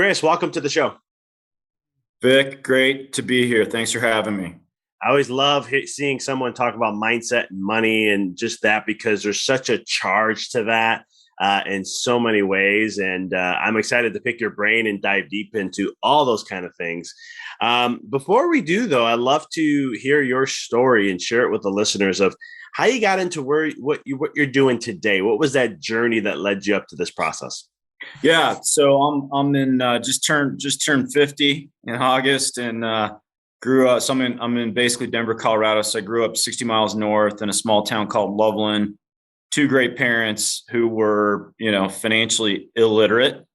Chris, welcome to the show. Vic, great to be here. Thanks for having me. I always love seeing someone talk about mindset and money and just that because there's such a charge to that in so many ways. And I'm excited to pick your brain and dive deep into all those kind of things. Before we do, though, I'd love to hear your story and share it with the listeners of how you got into what you're doing today. What was that journey that led you up to this process? Yeah, so I'm in just turned 50 in August and grew up. So I'm in basically Denver, Colorado. So I grew up 60 miles north in a small town called Loveland. Two great parents who were, financially illiterate.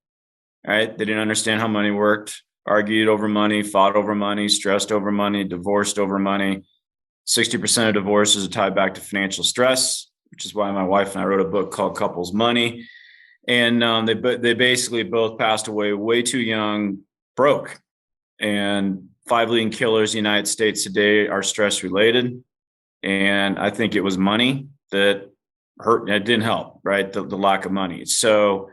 Right, they didn't understand how money worked. Argued over money, fought over money, stressed over money, divorced over money. 60% of divorces are tied back to financial stress, which is why my wife and I wrote a book called Couples Money. And they basically both passed away way too young, broke. And 5 leading killers in the United States today are stress related. And I think it was money that hurt. It didn't help, right? The lack of money. So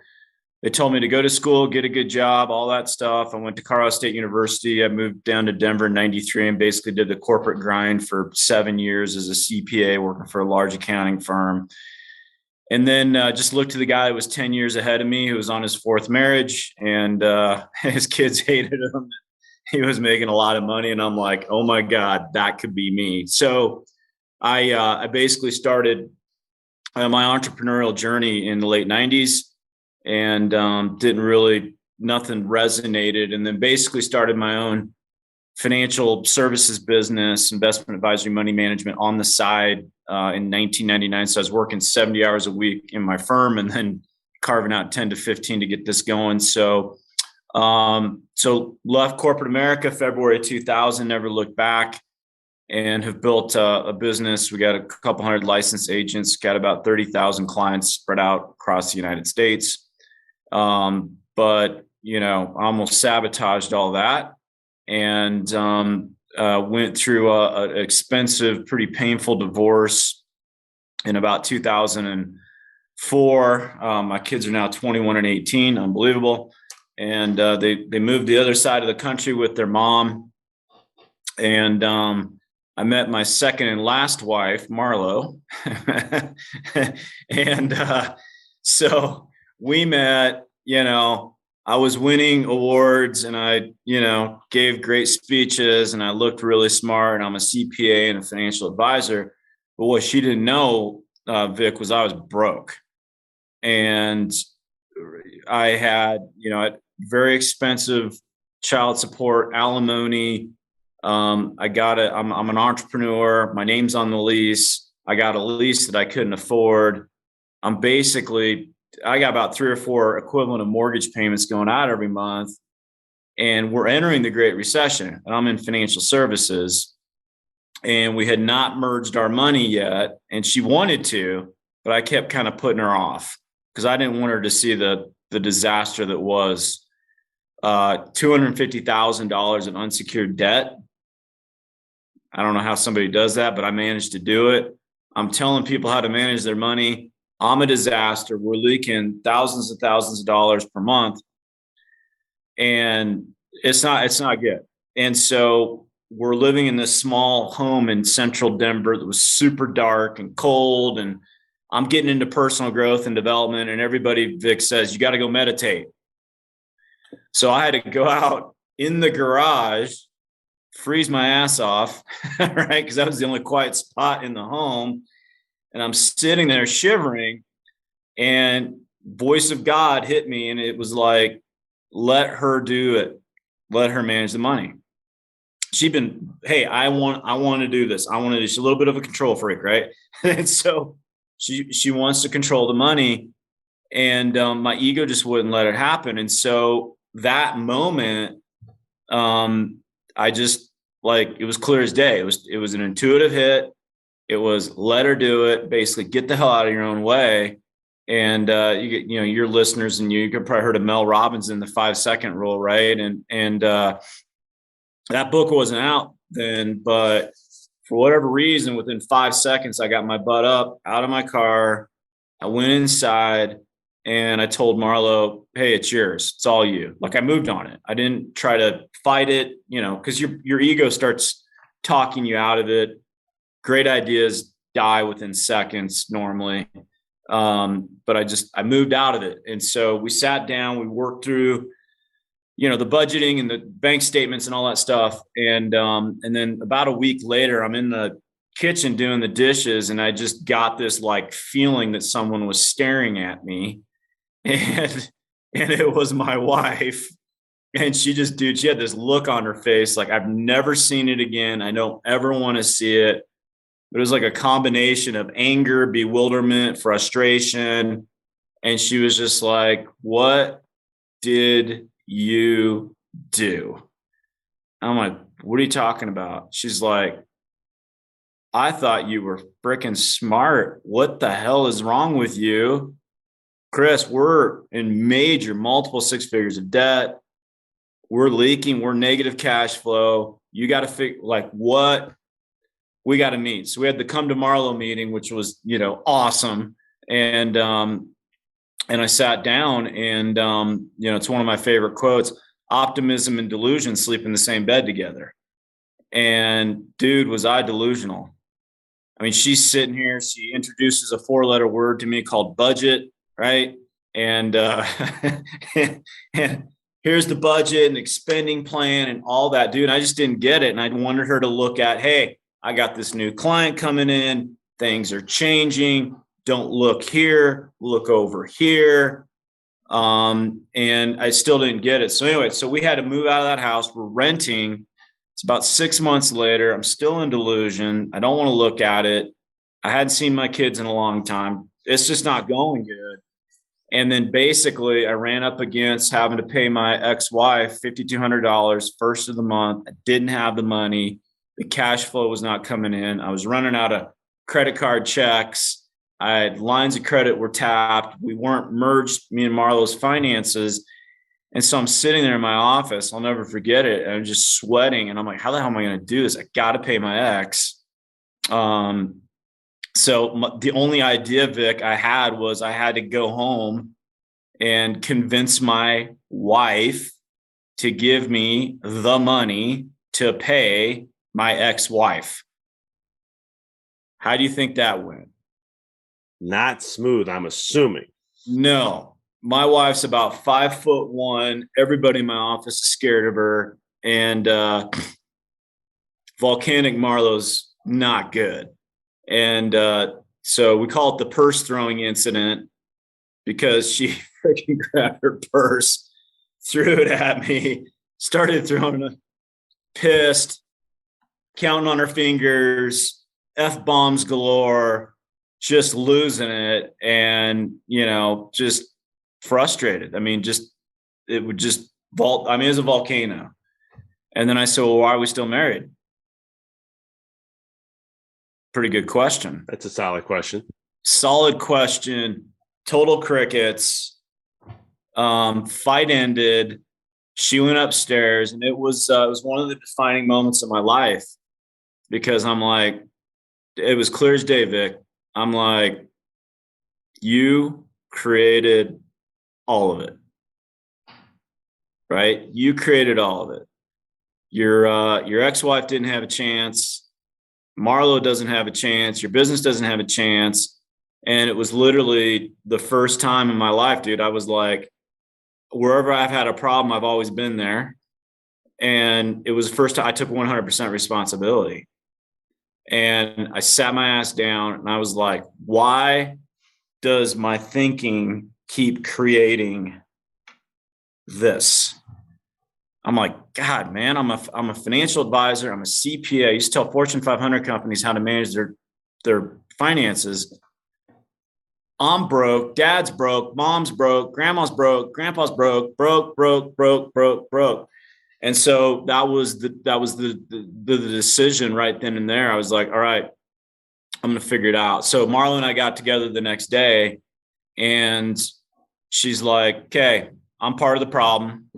they told me to go to school, get a good job, all that stuff. I went to Colorado State University. I moved down to Denver in 93 and basically did the corporate grind for 7 years as a CPA working for a large accounting firm. And then just looked to the guy who was 10 years ahead of me, who was on his fourth marriage, and his kids hated him. He was making a lot of money. And I'm like, oh my God, that could be me. So I basically started my entrepreneurial journey in the late 90s and nothing resonated. And then basically started my own financial services business, investment advisory, money management on the side in 1999. So I was working 70 hours a week in my firm and then carving out 10 to 15 to get this going. So left corporate America, February 2000, never looked back, and have built a business. We got a couple hundred licensed agents, got about 30,000 clients spread out across the United States. But I almost sabotaged all that and went through an expensive, pretty painful divorce in about 2004. My kids are now 21 and 18, unbelievable. And they moved the other side of the country with their mom. And I met my second and last wife, Marlo. And so we met, I was winning awards and I, gave great speeches and I looked really smart and I'm a CPA and a financial advisor. But what she didn't know, Vic, was I was broke. And I had, very expensive child support, alimony. I'm an entrepreneur. My name's on the lease. I got a lease that I couldn't afford. I got about 3 or 4 equivalent of mortgage payments going out every month. And we're entering the Great Recession and I'm in financial services and we had not merged our money yet. And she wanted to, but I kept kind of putting her off because I didn't want her to see the disaster that was $250,000 in unsecured debt. I don't know how somebody does that, but I managed to do it. I'm telling people how to manage their money. I'm a disaster. We're leaking thousands and thousands of dollars per month. And it's not good. And so we're living in this small home in central Denver that was super dark and cold. And I'm getting into personal growth and development. And everybody, Vic, says, you got to go meditate. So I had to go out in the garage, freeze my ass off, right? Because that was the only quiet spot in the home. And I'm sitting there shivering and voice of God hit me. And it was like, let her do it. Let her manage the money. Hey, I want to do this. I want to do. She's a little bit of a control freak, right? And so she wants to control the money. And my ego just wouldn't let it happen. And so that moment, I just it was clear as day. It was an intuitive hit. It was let her do it. Basically, get the hell out of your own way. And your listeners and you could probably heard of Mel Robbins in the 5-second rule, right? And that book wasn't out then, but for whatever reason, within 5 seconds, I got my butt up out of my car. I went inside and I told Marlo, hey, it's yours. It's all you. Like, I moved on it. I didn't try to fight it, because your ego starts talking you out of it. Great ideas die within seconds normally. But I moved out of it. And so we sat down, we worked through, the budgeting and the bank statements and all that stuff. And then about a week later, I'm in the kitchen doing the dishes, and I just got this like feeling that someone was staring at me, and it was my wife. And she had this look on her face like, I've never seen it again. I don't ever want to see it. It was like a combination of anger, bewilderment, frustration. And she was just like, what did you do? I'm like, what are you talking about? She's like, I thought you were freaking smart. What the hell is wrong with you? Chris, we're in major multiple six figures of debt. We're leaking. We're negative cash flow. You got to figure like what we got to meet. So we had the come to Marlo meeting, which was, awesome. And I sat down, and, it's one of my favorite quotes: optimism and delusion sleep in the same bed together. And dude, was I delusional. I mean, she's sitting here, she introduces a 4-letter word to me called budget, right? And, and here's the budget and expending plan and all that, dude. I just didn't get it. And I wanted her to look at, hey, I got this new client coming in. Things are changing. Don't look here, look over here. And I still didn't get it. So anyway, so we had to move out of that house. We're renting. It's about 6 months later. I'm still in delusion. I don't want to look at it. I hadn't seen my kids in a long time. It's just not going good. And then basically I ran up against having to pay my ex-wife $5,200 first of the month. I didn't have the money. The cash flow was not coming in. I was running out of credit card checks. I had lines of credit were tapped. We weren't merged, me and Marlo's finances. And so I'm sitting there in my office. I'll never forget it. I'm just sweating. And I'm like, how the hell am I going to do this? I got to pay my ex. So the only idea, Vic, I had was I had to go home and convince my wife to give me the money to pay my ex-wife. How do you think that went? Not smooth, I'm assuming. No, my wife's about 5'1". Everybody in my office is scared of her. And volcanic Marlo's not good. And so we call it the purse throwing incident, because she freaking grabbed her purse, threw it at me, started throwing it, pissed, counting on her fingers, F-bombs galore, just losing it, and, just frustrated. I mean, it would just vault. I mean, it was a volcano. And then I said, well, why are we still married? Pretty good question. That's a solid question. Solid question. Total crickets. Fight ended. She went upstairs, and it was one of the defining moments of my life, because I'm like, it was clear as day, Vic. I'm like, you created all of it, right? You created all of it. Your ex-wife didn't have a chance. Marlo doesn't have a chance. Your business doesn't have a chance. And it was literally the first time in my life, dude. I was like, wherever I've had a problem, I've always been there. And it was the first time I took 100% responsibility. And I sat my ass down, and I was like, why does my thinking keep creating this? I'm like, God, man, I'm a financial advisor. I'm a CPA. I used to tell Fortune 500 companies how to manage their finances. I'm broke. Dad's broke. Mom's broke. Grandma's broke. Grandpa's broke. Broke. And so that was the decision right then and there. I was like, all right, I'm going to figure it out. So Marla and I got together the next day, and she's like, okay, I'm part of the problem.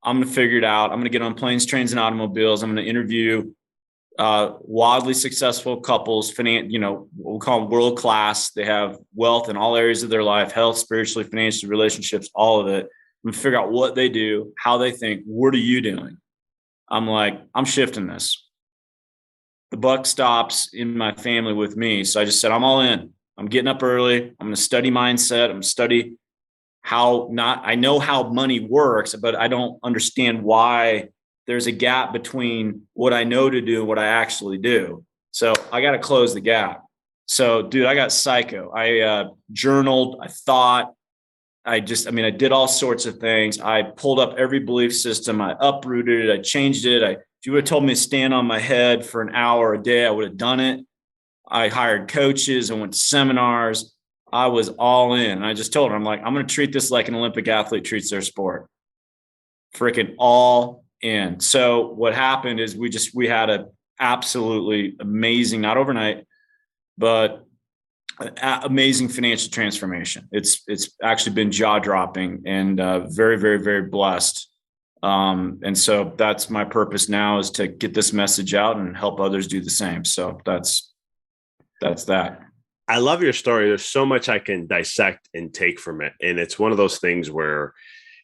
I'm going to figure it out. I'm going to get on planes, trains, and automobiles. I'm going to interview wildly successful couples, we'll call them world class. They have wealth in all areas of their life, health, spiritually, financially, relationships, all of it. We figure out what they do, how they think. What are you doing? I'm like, I'm shifting this. The buck stops in my family with me. So I just said, I'm all in. I'm getting up early. I'm going to study mindset. I'm going to study I know how money works, but I don't understand why there's a gap between what I know to do and what I actually do. So I got to close the gap. So, dude, I got psycho. I journaled. I thought. I did all sorts of things. I pulled up every belief system. I uprooted it. I changed it. If you would have told me to stand on my head for an hour a day, I would have done it. I hired coaches. I went to seminars. I was all in. And I just told her, I'm like, I'm going to treat this like an Olympic athlete treats their sport. Freaking all in. So what happened is we had a absolutely amazing, not overnight, but amazing financial transformation. It's actually been jaw dropping and very, very, very blessed. And so that's my purpose now, is to get this message out and help others do the same. So that's that. I love your story. There's so much I can dissect and take from it. And it's one of those things where,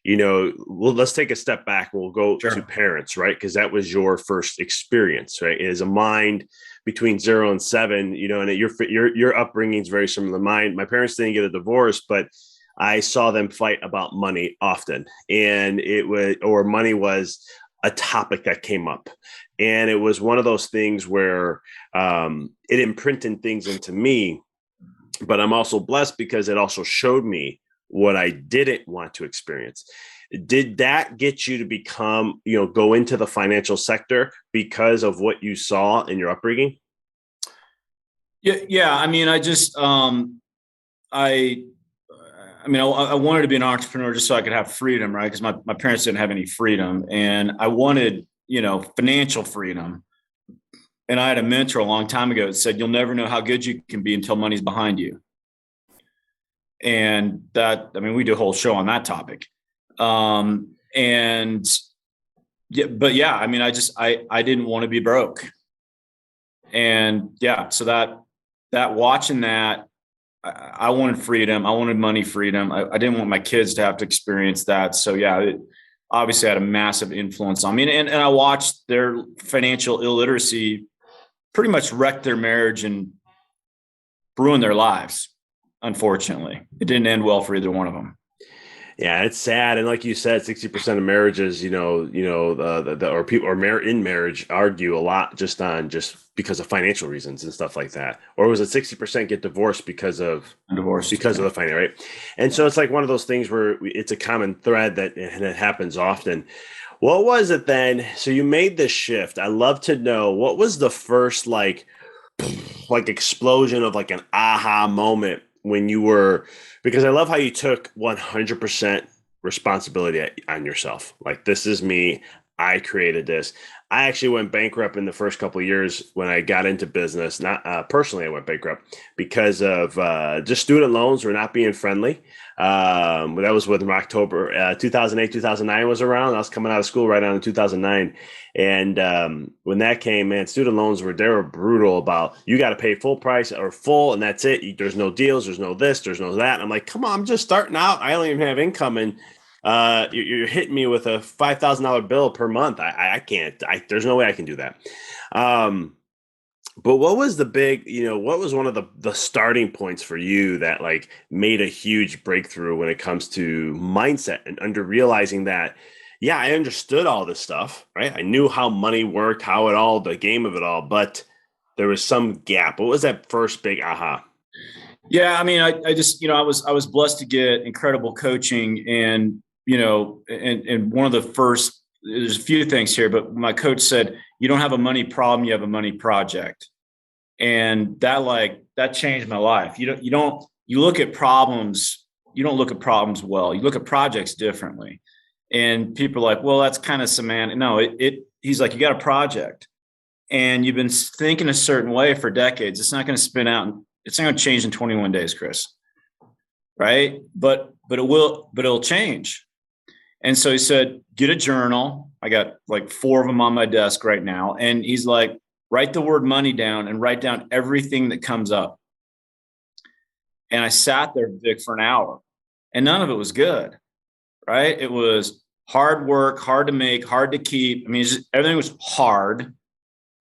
let's take a step back. We'll go to parents, right? Because that was your first experience, right? As a mind between 0 and 7, and your upbringing is very similar to mine. My parents didn't get a divorce, but I saw them fight about money often. And money was a topic that came up. And it was one of those things where it imprinted things into me. But I'm also blessed because it also showed me what I didn't want to experience. Did that get you to become, go into the financial sector because of what you saw in your upbringing? Yeah. I mean, I wanted to be an entrepreneur just so I could have freedom, right? Because my parents didn't have any freedom, and I wanted, financial freedom. And I had a mentor a long time ago that said, you'll never know how good you can be until money's behind you. And we do a whole show on that topic. I didn't want to be broke. And yeah, so that watching that, I wanted freedom. I wanted money freedom. I didn't want my kids to have to experience that. So yeah, it obviously had a massive influence on me. And I watched their financial illiteracy pretty much wreck their marriage and ruin their lives. Unfortunately, it didn't end well for either one of them. Yeah, it's sad. And like you said, 60% of marriages, people in marriage argue a lot just because of financial reasons and stuff like that. Or was it 60% get divorced because of the financial, right? And so it's like one of those things where it's a common thread that happens often. What was it then? So you made this shift. I love to know, what was the first like explosion of like an aha moment when you were, because I love how you took 100% responsibility on yourself. Like, this is me. I created this. I actually went bankrupt in the first couple of years when I got into business. Not personally, I went bankrupt because of just student loans were not being friendly. That was when October 2008, 2009 was around. I was coming out of school right on in 2009. And when that came, man, student loans were brutal about, you got to pay full price or full, and that's it. There's no deals. There's no this. There's no that. And I'm like, come on, I'm just starting out. I don't even have income. And you're hitting me with a $5,000 bill per month. I can't. There's no way I can do that. But what was the big, what was one of the starting points for you that like made a huge breakthrough when it comes to mindset and under realizing that, yeah, I understood all this stuff, right? I knew how money worked, the game of it all, but there was some gap. What was that first big aha? Yeah. I mean, I just, I was blessed to get incredible coaching, and, and one of the first, there's a few things here, but my coach said, you don't have a money problem, you have a money project. And that changed my life. You look at problems, you don't look at problems well. You look at projects differently. And people are like, well, that's kind of semantic. No, he's like, you got a project and you've been thinking a certain way for decades. It's not going to spin out. It's not going to change in 21 days, Chris. Right. But it'll change. And so he said, get a journal. I got like 4 of them on my desk right now. And he's like, write the word money down and write down everything that comes up. And I sat there, Vic, for an hour, and none of it was good, right? It was hard work, hard to make, hard to keep. I mean, everything was hard.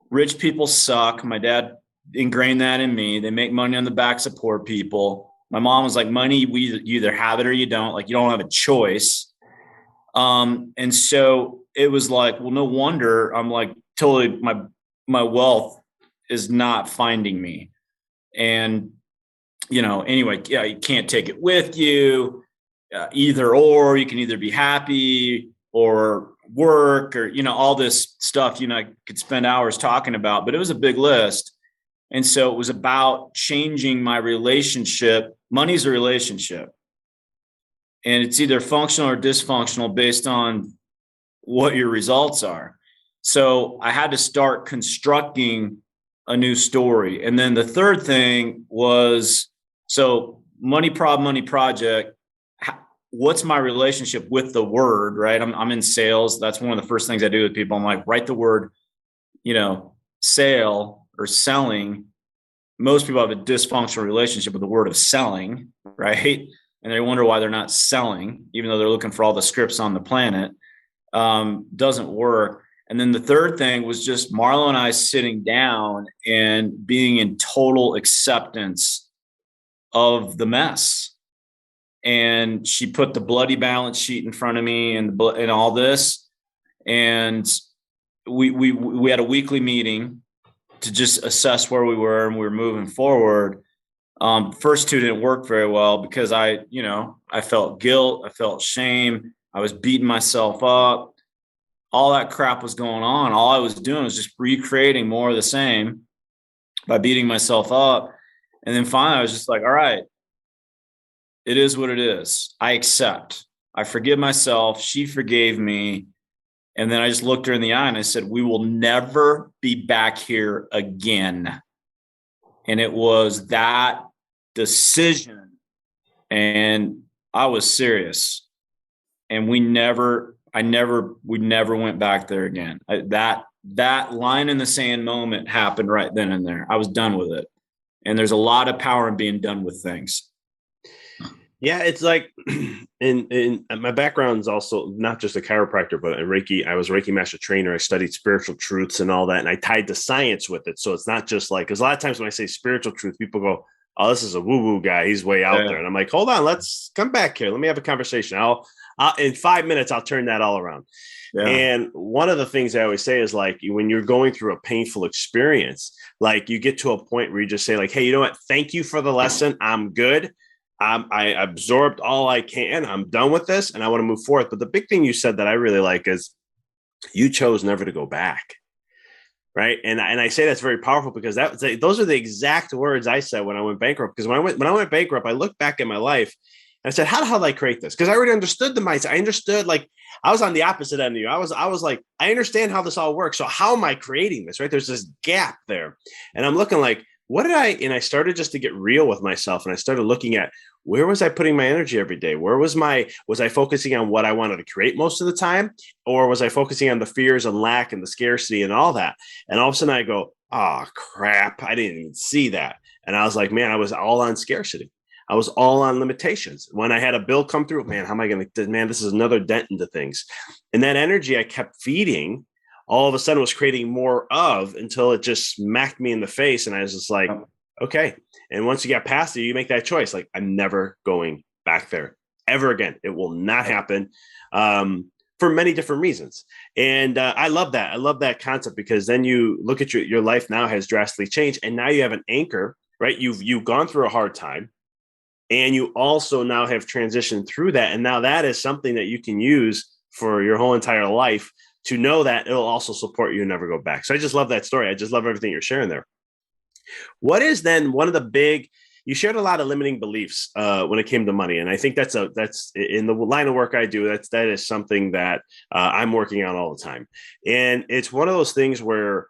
Rich people suck. My dad ingrained that in me. They make money on the backs of poor people. My mom was like, money, you either have it or you don't. Like, you don't have a choice. And so it was like, well, no wonder I'm like totally my wealth is not finding me. And, anyway, yeah, you can't take it with you, either, or you can either be happy or work or, all this stuff, I could spend hours talking about, but it was a big list. And so it was about changing my relationship. Money's a relationship. And it's either functional or dysfunctional based on what your results are. So I had to start constructing a new story. And then the third thing was, so money problem, money project. What's my relationship with the word, right? I'm in sales. That's one of the first things I do with people. I'm like, write the word, sale or selling. Most people have a dysfunctional relationship with the word of selling, right? And they wonder why they're not selling, even though they're looking for all the scripts on the planet. Doesn't work. And then the third thing was just Marlo and I sitting down and being in total acceptance of the mess. And she put the bloody balance sheet in front of me and all this. And we had a weekly meeting to just assess where we were, and we were moving forward. First two didn't work very well because I felt guilt. I felt shame. I was beating myself up. All that crap was going on. All I was doing was just recreating more of the same by beating myself up. And then finally I was just like, all right, it is what it is. I accept. I forgive myself. She forgave me. And then I just looked her in the eye and I said, we will never be back here again. And it was that decision. And I was serious. And we never went back there again. That line in the sand moment happened right then and there. I was done with it. And there's a lot of power in being done with things. Yeah, it's like in my background is also not just a chiropractor, but a Reiki. I was a Reiki master trainer. I studied spiritual truths and all that, and I tied the science with it. So it's not just like, because a lot of times when I say spiritual truth, people go, "Oh, this is a woo-woo guy. He's way out there." And I'm like, "Hold on, let's come back here. Let me have a conversation. I'll in 5 minutes, I'll turn that all around." Yeah. And one of the things I always say is like, when you're going through a painful experience, like you get to a point where you just say like, "Hey, you know what? Thank you for the lesson. I'm good. I absorbed all I can. I'm done with this and I want to move forward." But the big thing you said that I really like is you chose never to go back. Right. And I say that's very powerful because those are the exact words I said when I went bankrupt. Because when I went bankrupt, I looked back at my life and I said, how the hell did I create this? Because I already understood the mindset. I understood, like, I was on the opposite end of you. I was like, I understand how this all works. So how am I creating this? Right. There's this gap there. And I'm looking like, and I started just to get real with myself. And I started looking at, where was I putting my energy every day? Was I focusing on what I wanted to create most of the time? Or was I focusing on the fears and lack and the scarcity and all that? And all of a sudden I go, oh crap, I didn't even see that. And I was like, man, I was all on scarcity. I was all on limitations. When I had a bill come through, man, how am I going to, man, this is another dent into things. And that energy I kept feeding, all of a sudden was creating more of, until it just smacked me in the face. And I was just like, okay. And once you get past it, you make that choice. Like, I'm never going back there ever again. It will not happen, for many different reasons. And I love that. I love that concept, because then you look at your life now has drastically changed. And now you have an anchor, right? You've gone through a hard time, and you also now have transitioned through that. And now that is something that you can use for your whole entire life, to know that it'll also support you and never go back. So I just love that story. I just love everything you're sharing there. What is then one of the big, you shared a lot of limiting beliefs when it came to money. And I think that's in the line of work I do, that is something that I'm working on all the time. And it's one of those things where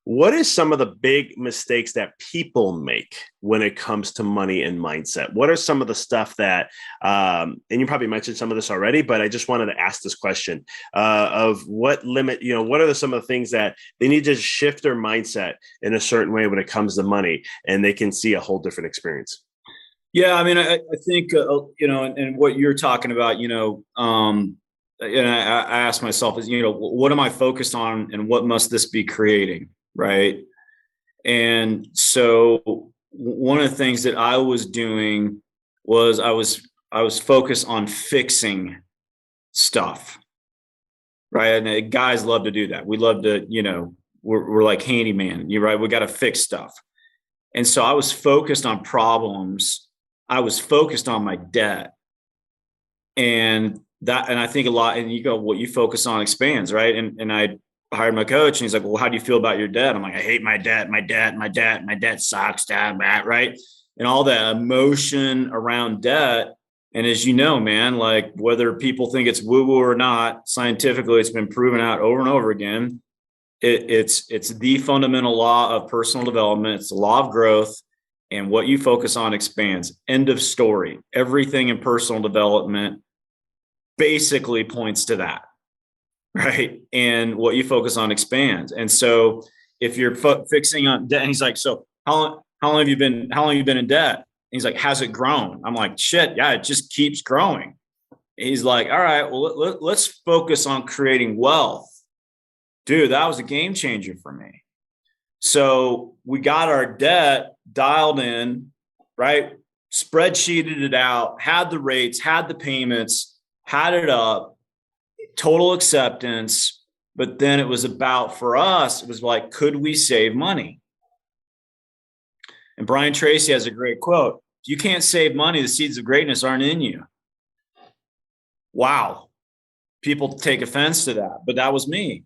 What is some of the big mistakes that people make when it comes to money and mindset? What are some of the stuff that, and you probably mentioned some of this already, but I just wanted to ask this question of what limit, what are some of the things that they need to shift their mindset in a certain way when it comes to money, and they can see a whole different experience? Yeah, I mean, I think and what you're talking about, and I ask myself is, what am I focused on, and what must this be creating, right? And so one of the things that I was doing was I was focused on fixing stuff, right? And guys love to do that. We love to, we're like handyman, you're right. We got to fix stuff. And so I was focused on problems. I was focused on my debt. And I think a lot, and you go, what you focus on expands, right? And I hired my coach, and he's like, well, how do you feel about your debt? I'm like, I hate my debt, my debt sucks, that, right? And all that emotion around debt. And as you know, man, like whether people think it's woo-woo or not, scientifically, it's been proven out over and over again. It's the fundamental law of personal development. It's the law of growth, and what you focus on expands. End of story. Everything in personal development basically points to that, right? And what you focus on expands. And so if you're fixing on debt, and he's like, so how long have you been in debt? And he's like, has it grown? I'm like, shit, yeah, it just keeps growing. He's like, all right, well, let's focus on creating wealth. Dude, that was a game changer for me. So we got our debt dialed in, right? Spreadsheeted it out, had the rates, had the payments, had it up, total acceptance. But then it was about, for us, it was like, could we save money? And Brian Tracy has a great quote: if you can't save money, the seeds of greatness aren't in you. Wow. People take offense to that, but that was me.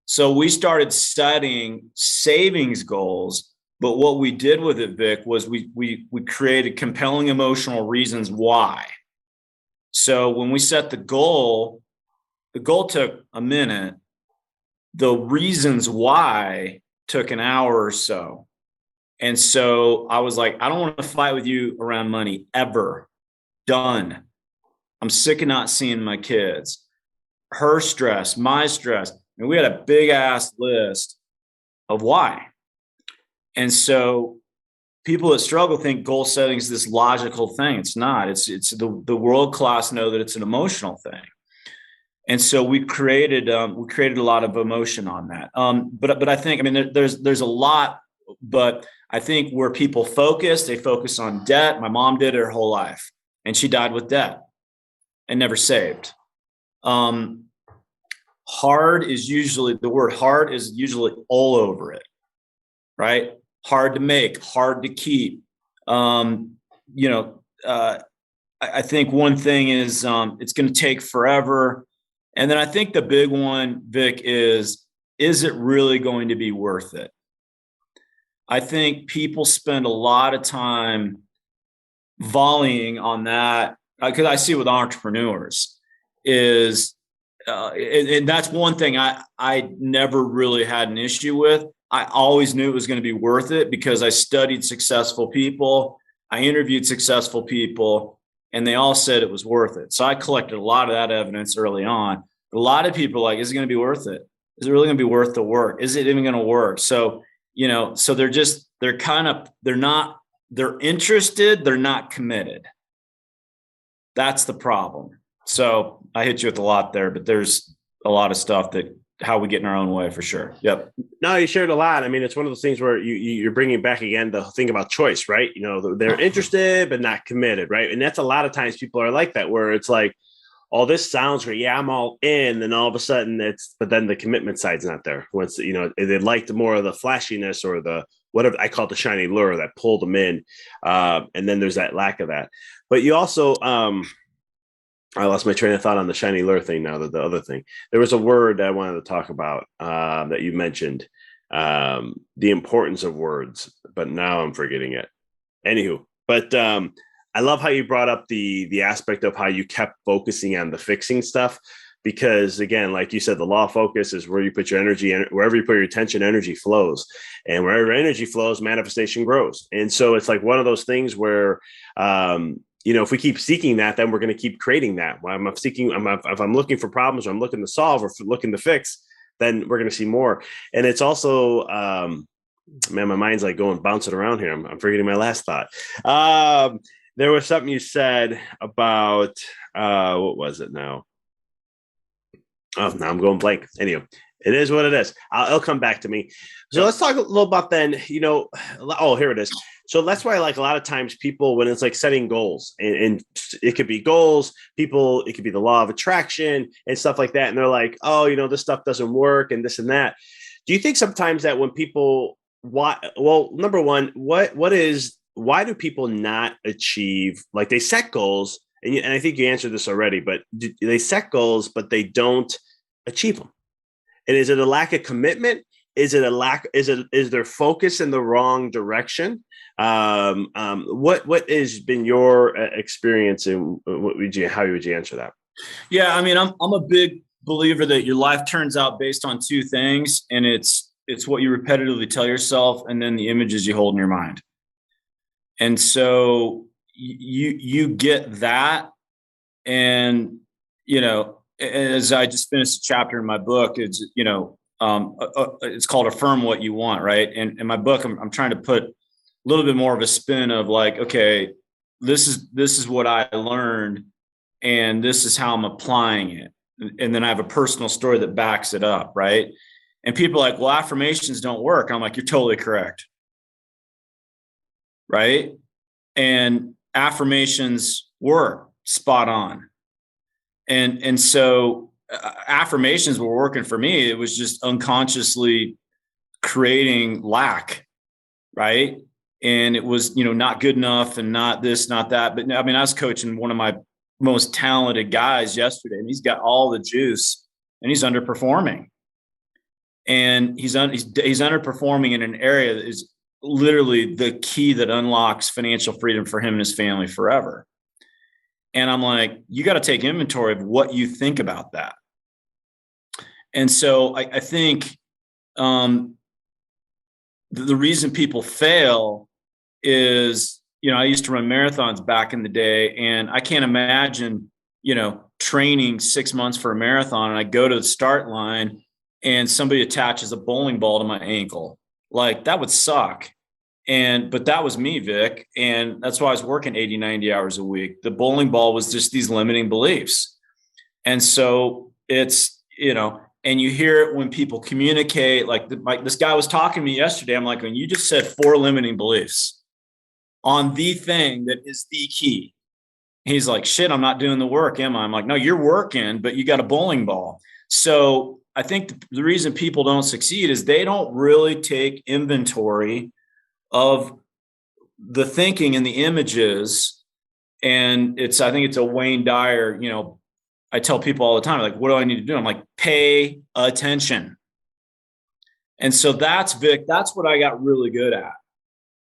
So we started setting savings goals, but what we did with it, Vic, was we created compelling emotional reasons why. So when we set the goal took a minute. The reasons why took an hour or so. And so I was like, I don't want to fight with you around money ever. Done. I'm sick of not seeing my kids. Her stress, my stress. And we had a big ass list of why. And so people that struggle think goal setting is this logical thing. It's not. It's the world class know that it's an emotional thing. And so we created a lot of emotion on that. But I think, I mean, there's a lot, but I think where people focus, they focus on debt. My mom did it her whole life, and she died with debt and never saved. Hard is usually, the word hard is usually all over it, right? Hard to make, hard to keep. I think one thing is it's going to take forever. And then I think the big one, Vic, is it really going to be worth it? I think people spend a lot of time volleying on that, because I see with entrepreneurs is, and that's one thing I never really had an issue with. I always knew it was going to be worth it because I studied successful people. I interviewed successful people, and they all said it was worth it. So I collected a lot of that evidence early on. A lot of people are like, is it going to be worth it? Is it really going to be worth the work? Is it even going to work? So, so they're interested, they're not committed. That's the problem. So I hit you with a lot there, but there's a lot of stuff that how we get in our own way for sure. Yep. No, you shared a lot. I mean, it's one of those things where you're bringing back again the thing about choice, right? They're interested, but not committed, right? And that's a lot of times people are like that, where it's like, oh, this sounds great. Yeah, I'm all in. And all of a sudden but then the commitment side's not there. Once, they liked more of the flashiness or the, whatever I call it, the shiny lure that pulled them in. And then there's that lack of that. But you also, I lost my train of thought on the shiny lure thing now, the other thing. There was a word I wanted to talk about that you mentioned, the importance of words, but now I'm forgetting it. Anywho, but I love how you brought up the aspect of how you kept focusing on the fixing stuff, because again, like you said, the law of focus is where you put your energy, and wherever you put your attention, energy flows, and wherever energy flows, manifestation grows. And so it's like one of those things where, if we keep seeking that, then we're going to keep creating that. When if I'm looking for problems, or I'm looking to solve, or looking to fix, then we're going to see more. And it's also, man, my mind's like bouncing around here. I'm forgetting my last thought. There was something you said about, what was it now? Oh, now I'm going blank. Anyway, it is what it is. It'll come back to me. So let's talk a little about then, oh, here it is. So that's why, like, a lot of times people, when it's like setting goals, and it could be goals, it could be the law of attraction and stuff like that. And they're like, oh, this stuff doesn't work and this and that. Do you think sometimes that when people, number one, why do people not achieve, like, they set goals, and I think you answered this already, but they set goals, but they don't achieve them? And is it a lack of commitment? Is their focus in the wrong direction? What has been your experience, and how would you answer that? Yeah, I mean, I'm a big believer that your life turns out based on two things, and it's what you repetitively tell yourself, and then the images you hold in your mind. And so you get that, and as I just finished a chapter in my book, it's it's called Affirm What You Want, right? And in my book, I'm trying to put a little bit more of a spin of like, okay, this is what I learned, and this is how I'm applying it. And then I have a personal story that backs it up, right? And people are like, well, affirmations don't work. I'm like, you're totally correct. Right? And affirmations work spot on. And so affirmations were working for me. It was just unconsciously creating lack, right? And it was, not good enough, and not this, not that. But I mean, I was coaching one of my most talented guys yesterday, and he's got all the juice, and he's underperforming. And he's underperforming in an area that is literally the key that unlocks financial freedom for him and his family forever. And I'm like, you got to take inventory of what you think about that. And so I think the reason people fail is, I used to run marathons back in the day, and I can't imagine, training 6 months for a marathon, and I go to the start line and somebody attaches a bowling ball to my ankle. Like, that would suck. But that was me, Vic. And that's why I was working 80, 90 hours a week. The bowling ball was just these limiting beliefs. And so it's, and you hear it when people communicate, like this guy was talking to me yesterday. I'm like, when you just said 4 limiting beliefs on the thing that is the key. He's like, shit, I'm not doing the work, am I? I'm like, no, you're working, but you got a bowling ball. So I think the reason people don't succeed is they don't really take inventory of the thinking and the images. And I think it's a Wayne Dyer, I tell people all the time, like, what do I need to do? I'm like, pay attention. And so that's, Vic, that's what I got really good at.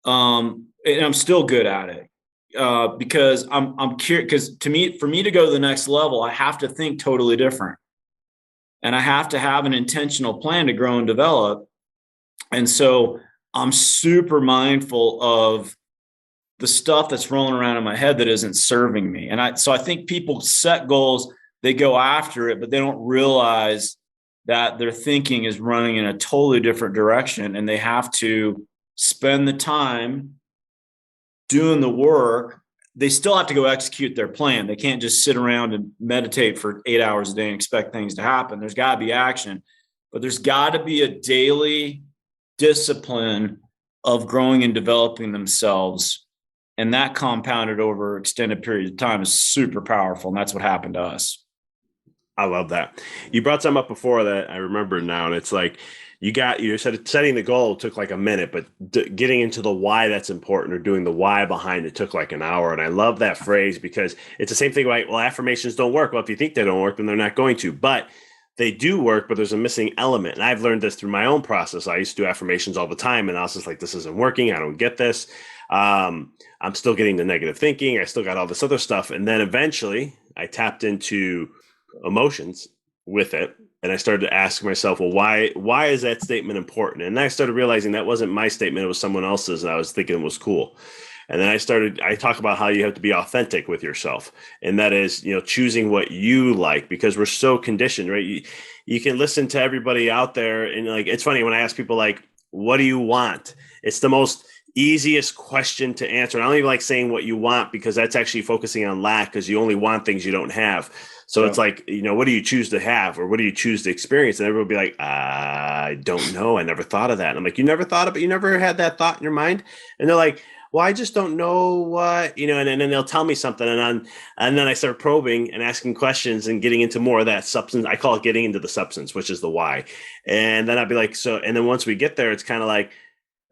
And I'm still good at it. Because I'm curious, because for me to go to the next level, I have to think totally different. And I have to have an intentional plan to grow and develop. And so I'm super mindful of the stuff that's rolling around in my head that isn't serving me. And so I think people set goals, they go after it, but they don't realize that their thinking is running in a totally different direction. And they have to spend the time doing the work. They still have to go execute their plan. They can't just sit around and meditate for 8 hours a day and expect things to happen. There's got to be action, but there's got to be a daily discipline of growing and developing themselves. And that compounded over extended period of time is super powerful. And that's what happened to us. I love that. You brought some up before that I remember now. And it's like, you said setting the goal took like a minute, but getting into the why that's important, or doing the why behind it, took like an hour. And I love that phrase, because it's the same thing, right? Well, affirmations don't work. Well, if you think they don't work, then they're not going to, but they do work, but there's a missing element. And I've learned this through my own process. I used to do affirmations all the time, and I was just like, this isn't working. I don't get this. I'm still getting the negative thinking. I still got all this other stuff. And then eventually I tapped into emotions, with it. And I started asking myself, well, why is that statement important? And I started realizing that wasn't my statement. It was someone else's. And I was thinking it was cool. And then I talk about how you have to be authentic with yourself. And that is, choosing what you like, because we're so conditioned, right? You can listen to everybody out there. And like, it's funny when I ask people like, what do you want? It's the most easiest question to answer. And I don't even like saying what you want, because that's actually focusing on lack, because you only want things you don't have. So it's like, what do you choose to have, or what do you choose to experience? And everyone will be like, I don't know. I never thought of that. And I'm like, you never thought of it? You never had that thought in your mind? And they're like, well, I just don't know what, and then they'll tell me something. And then I start probing and asking questions and getting into more of that substance. I call it getting into the substance, which is the why. And then I'd be like, and then once we get there, it's kind of like,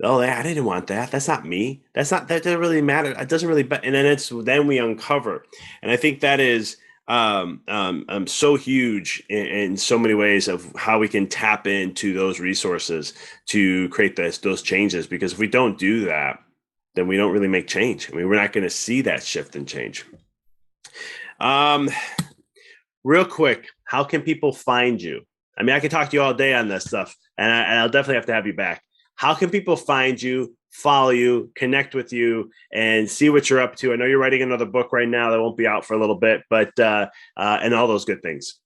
oh, I didn't want that. That's not me. That doesn't really matter. It doesn't really, and then we uncover. And I think that is, so huge in so many ways of how we can tap into those resources to create those changes. Because if we don't do that, then we don't really make change. I mean, we're not going to see that shift and change. Real quick, how can people find you? I mean, I could talk to you all day on this stuff, and I'll definitely have to have you back. How can people find you, follow you, connect with you, and see what you're up to? I know you're writing another book right now that won't be out for a little bit, but and all those good things.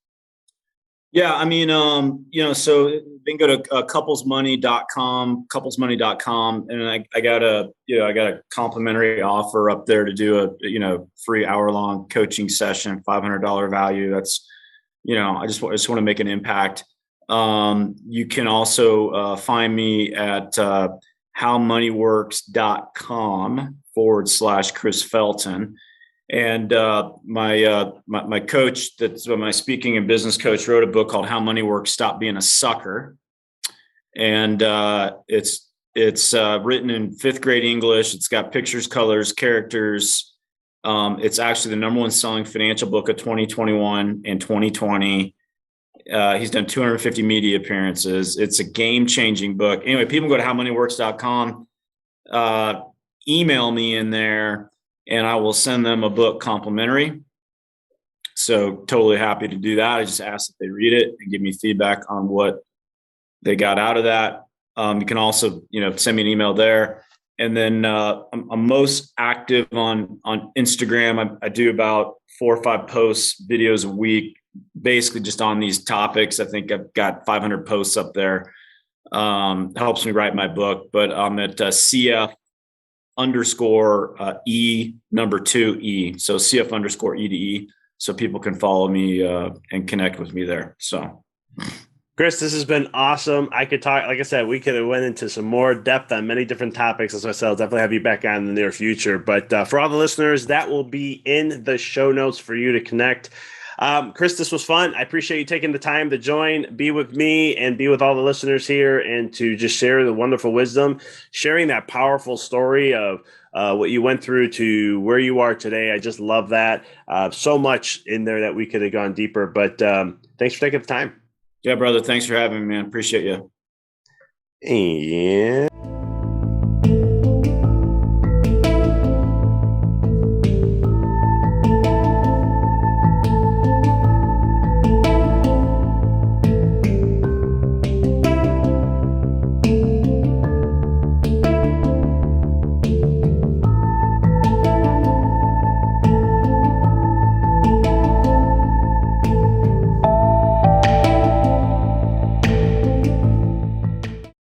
Yeah, I mean, so then go to couplesmoney.com, and I got a complimentary offer up there to do a free hour-long coaching session, $500 value. That's, I just want to make an impact. You can also find me at howmoneyworks.com/Chris Felton. And my coach, that's my speaking and business coach, wrote a book called How Money Works, Stop Being a Sucker. And it's written in 5th grade English. It's got pictures, colors, characters. It's actually the #1 selling financial book of 2021 and 2020. He's done 250 media appearances. It's a game-changing book. Anyway, people go to howmoneyworks.com, email me in there, and I will send them a book complimentary. So totally happy to do that. I just ask that they read it and give me feedback on what they got out of that. You can also, send me an email there. And then I'm most active on Instagram. I do about 4 or 5 posts, videos a week, basically just on these topics. I think I've got 500 posts up there. Helps me write my book, but I'm at CF_E2E. So CF_E2E. So people can follow me and connect with me there. So Chris, this has been awesome. I could talk, like I said, we could have went into some more depth on many different topics. As I said, I'll definitely have you back on in the near future. But for all the listeners, that will be in the show notes for you to connect. Chris, this was fun. I appreciate you taking the time to join, be with me, and be with all the listeners here, and to just share the wonderful wisdom, sharing that powerful story of what you went through to where you are today. I just love that. So much in there that we could have gone deeper. But thanks for taking the time. Yeah, brother. Thanks for having me, man. Appreciate you. And